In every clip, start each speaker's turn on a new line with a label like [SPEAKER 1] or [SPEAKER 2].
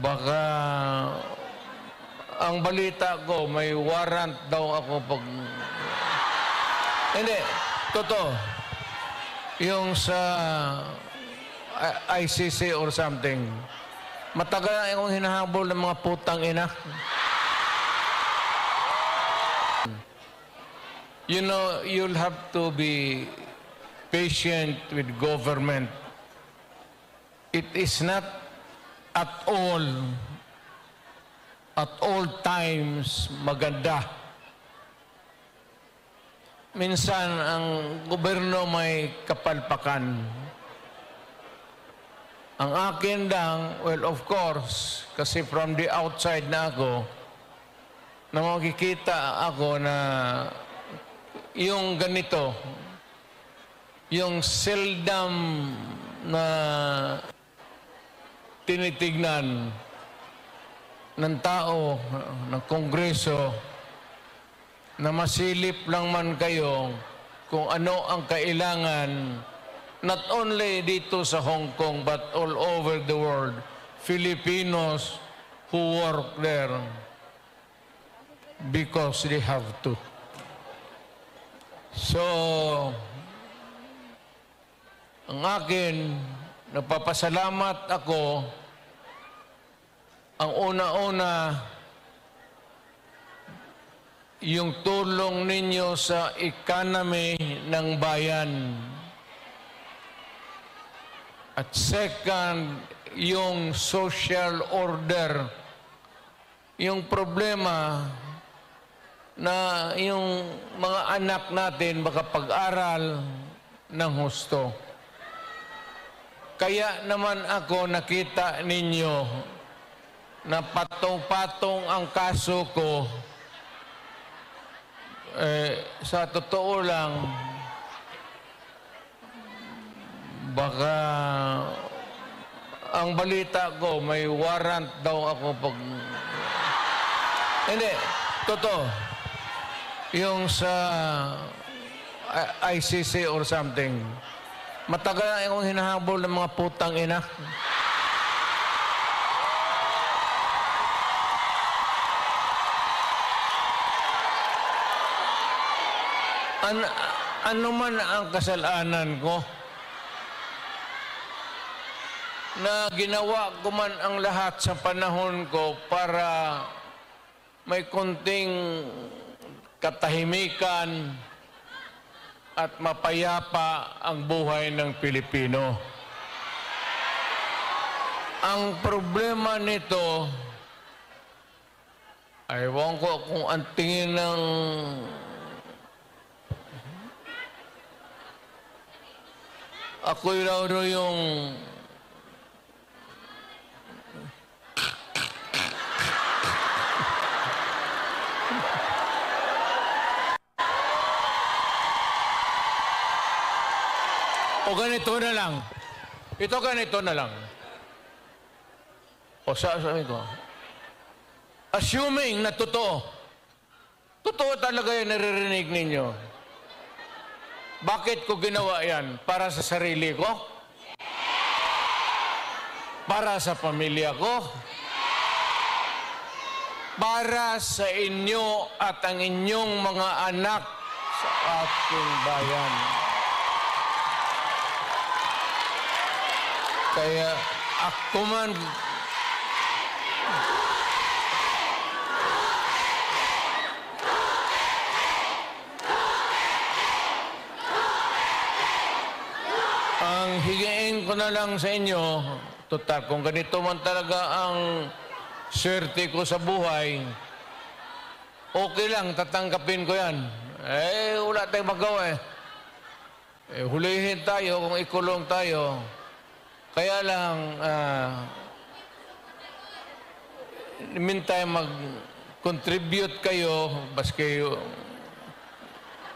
[SPEAKER 1] Baka ang balita ko, may warrant daw ako pag... Hindi, totoo. Yung sa ICC or something. Matagal na akong hinahabol ng mga putang ina. You know, you'll have to be patient with government. It is not at all times maganda. Minsan ang gobyerno may kapalpakan. Ang akin lang, well, of course, kasi from the outside na ako, na makikita ako na yung ganito, yung seldom na tinitignan ng tao, ng Kongreso, na masilip lang man kayo kung ano ang kailangan, not only dito sa Hong Kong, but all over the world, Filipinos who work there because they have to. So, ang akin, nagpapasalamat ako. Ang una-una, yung tulong ninyo sa economy ng bayan. At second, yung social order. Yung problema na yung mga anak natin makapag-aral ng husto. Kaya naman ako nakita ninyo na patong-patong ang kaso ko. Sa totoo lang, baka ang balita ko, may warrant daw ako pag... Hindi, totoo. Yung sa ICC or something. Matagal na akong hinahabol ng mga putang ina. Ano man ang kasalanan ko, na ginawa ko man ang lahat sa panahon ko para may konting katahimikan at mapayapa ang buhay ng Pilipino. Ang problema nito, ewan ko kung ang tingin ng ako'y raw yung o ganito na lang. Ito ganito na lang. O sabi ko, assuming na totoo talaga yung naririnig ninyo, bakit ko ginawa yan? Para sa sarili ko? Para sa pamilya ko? Para sa inyo at ang inyong mga anak sa ating bayan. Kaya ako man ang higain ko na lang sa inyo, total, kung ganito man talaga ang swerte ko sa buhay, okay lang, tatanggapin ko yan. Wala tayong magawa hulihin tayo kung ikulong tayo. Kaya lang, meantime, mag-contribute kayo, baski $5,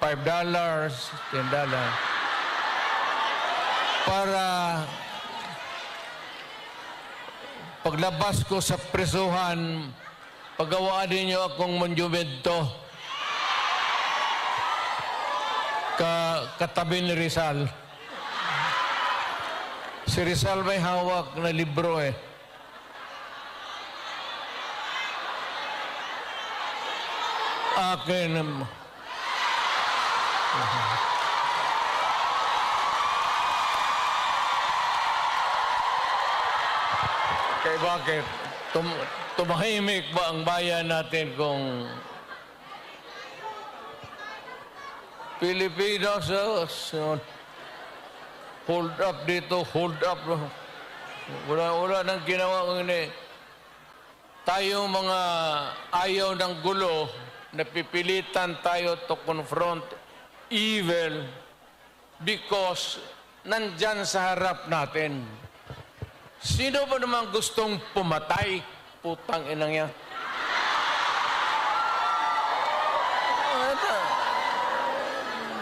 [SPEAKER 1] $10, para paglabas ko sa presuhan, pagawaan ninyo akong monumento katabi ni Rizal. Si Rizal may hawak na libro akin. Kaya bakit? Tumahimik ba ang bayan natin kung Pilipinas, hold up dito, hold up. Wala nang ginawa kung ini. Tayo mga ayaw ng gulo, napipilitan tayo to confront evil because nandyan sa harap natin. Sino ba naman gustong pumatay? Putang inang yan.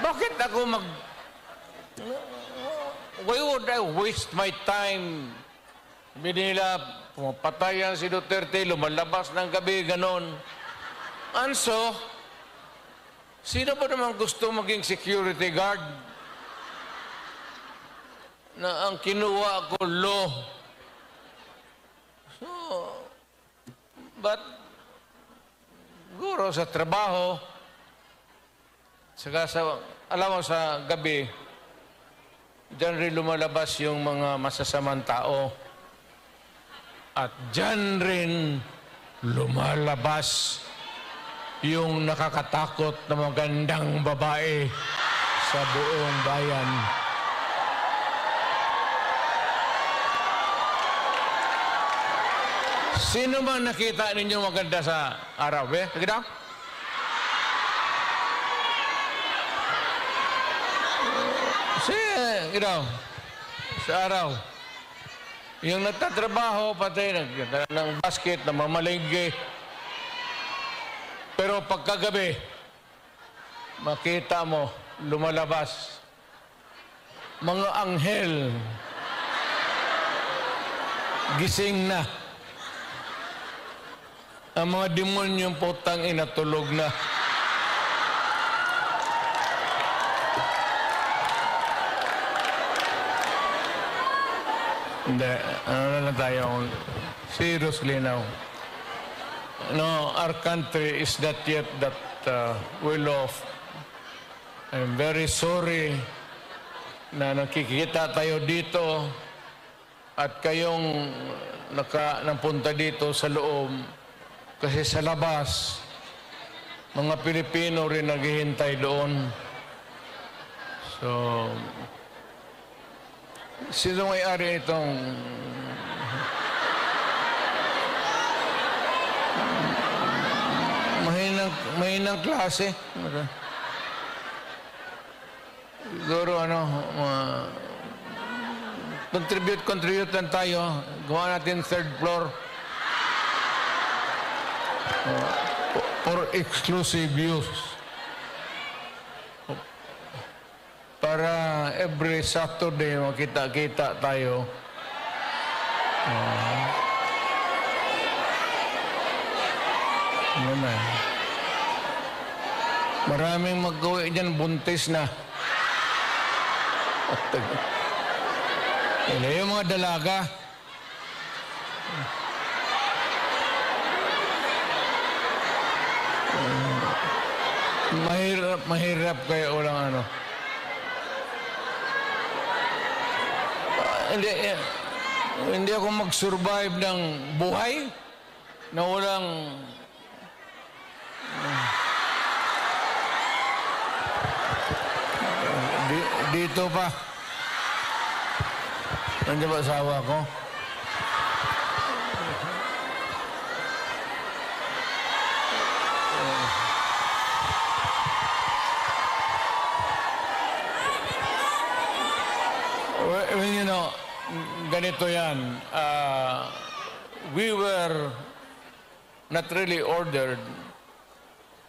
[SPEAKER 1] Bakit ako why would I waste my time? Binila, pumapatayan si Duterte, lumalabas ng gabi, ganon. And so, sino ba naman gusto maging security guard? Na ang kinuha ko, law. So, but, guro sa trabaho, saka sa, alam mo sa gabi, diyan rin lumalabas yung mga masasamang tao. At diyan rin lumalabas yung nakakatakot na magandang babae sa buong bayan. Sino man nakita ninyo maganda sa araw? Nakita? Sa araw. Yung nagtatrabaho, pati ng basket, na mamalinggi. Pero pagkagabi, makita mo, lumalabas. Mga anghel, gising na. Ang mga demonyong putang inatulog na. Hindi, ano na lang tayo, seriously now. No, our country is not yet that well off. I'm very sorry na nakikita tayo dito at kayong napunta dito sa loob kasi sa labas, mga Pilipino rin naghihintay doon. So, sino may-ari itong mahinang klase? Siguro contribute lang tayo. Gawa natin third floor for exclusive use. Para every Saturday makita-kita tayo. Ano na? Maraming mag-uwi dyan, buntis na. Yung mga dalaga. Mahirap kayo walang ano. Hindi ako mag-survive ng buhay na walang dito pa. Nandiyan ba asawa ko? Well, you know, ganito yan. We were not really ordered,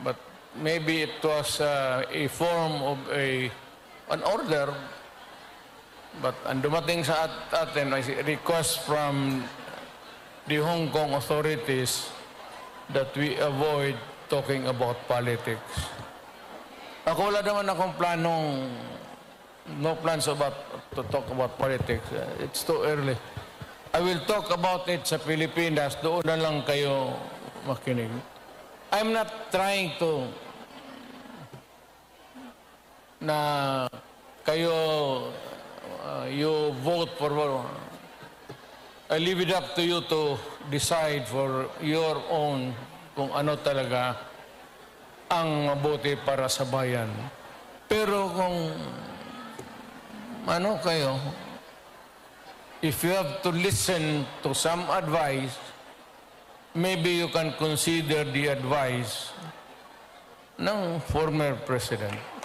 [SPEAKER 1] but maybe it was a form of an order. But ang dumating sa atin ay request from the Hong Kong authorities that we avoid talking about politics. Ako wala naman akong planong, no plans to talk about politics. It's too early. I will talk about it sa Pilipinas. Doon na lang kayo makinig. I'm not trying to na kayo you vote for I leave it up to you to decide for your own kung ano talaga ang mabuti para sa bayan. Pero kung ano kayo, if you have to listen to some advice, maybe you can consider the advice ng former president.